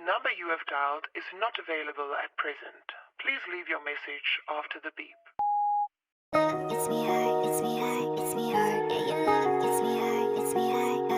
number you have dialed is not available at present. Please leave your message after the beep. It's me, it's me, it's me, yeah, you love, it's me, it's me, yeah,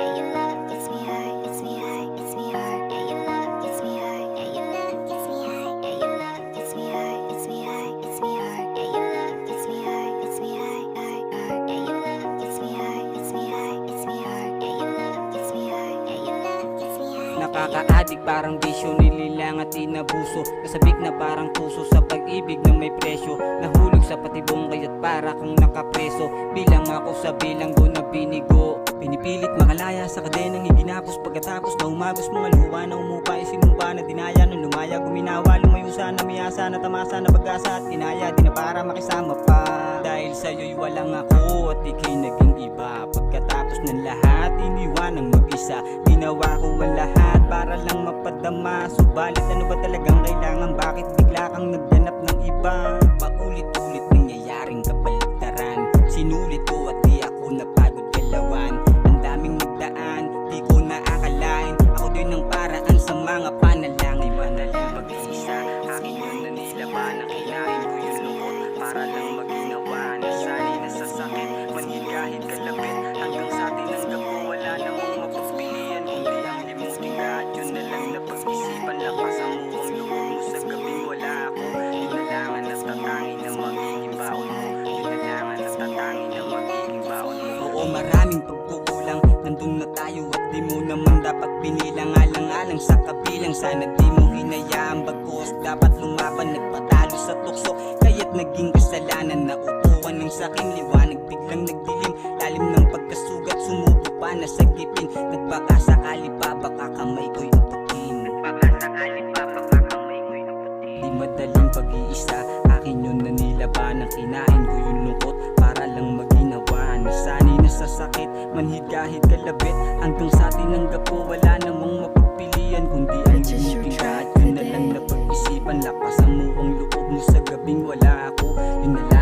you love, it's me, it's me, it's me, yeah, you love, it's me, yeah, you love, it's me, yeah, you love, it's me, it's me, it's me, yeah, you love, it's me, it's me, yeah, you love, it's me, it's me, it's me, yeah, you love, it's me, you love, it's me. Nakaka-addict parang bisyo, nililang at inabuso. Nasabik na parang puso sa pag-ibig na may presyo. Nahulog sa patibong kaya't para kang nakapreso. Bilang ako sa bilanggo na binigo. Pinipilit makalaya sa kadenang iginapos. Pagkatapos na umagos mga luha na umupa. Isinumpa na dinaya nung lumaya. Guminawa, lumayo sana, miyasa na tamasa na pag-asa at kinaya. Di na para makisama pa. Dahil sa'yo'y walang ako at ika'y naging iba. Pagkatapos ng lahat, iniwan ang mag-isa. Ginawa ko ang lahat para lang mapadama. Subalit ano ba talagang kailangan? Bakit bigla kang nagganap ng iba? Paulit-ulit nangyayaring kabaligtaran. Sinulit ko at di ako napagod galawan. Ang daming nagdaan, di ko naakalain. Ako din ang paraan sa mga panalangin. Manalang pag-isa, akin yun na nilaban. Ang kinain ko yung lungkot para lang maginawa. Nasanay na sa sakit, manhid kahit kalapit. Hanggang sa atin ang gapo, wala namang mapagpilian. Kundi ang limutin lahat, yun na lang na pag-isipan. Lapasan mo ang loob mo sa gabing wala ako. Inalangan at tatangin na magiging baon mo. Inalangan at tatangin na magiging baon mo. Oo, maraming pagkukulang, nandun na tayo at di mo naman dapat binilang. Alang-alang sa kabilang, sana di mo hinayaan. Bagkos dapat lumaban, nagpatalo sa tukso. Kaya't naging kasalanan na upuan ng saking liwanag. Biglang nagdilim, lalim ng pagkasugat. Sumubo pa na sa gipin. Nagbaka sakali pa, baka kamay ko'y aputin. Nagbaka sakali pa, baka kamay ko'y aputin. Di madaling pag-iisa, akin yun na nilaban. Ang kinain ko yung lungkot para lang maginawa. Nasanay na sa sakit, manhid kahit kalabit. Hanggang sa atin ang gapo, wala namang mapagpilian. Kundi ang limutin lahat, yun na lang na pag-isipan. Lapasan mo ang loob mo sa gabing wala ako. Yun na lang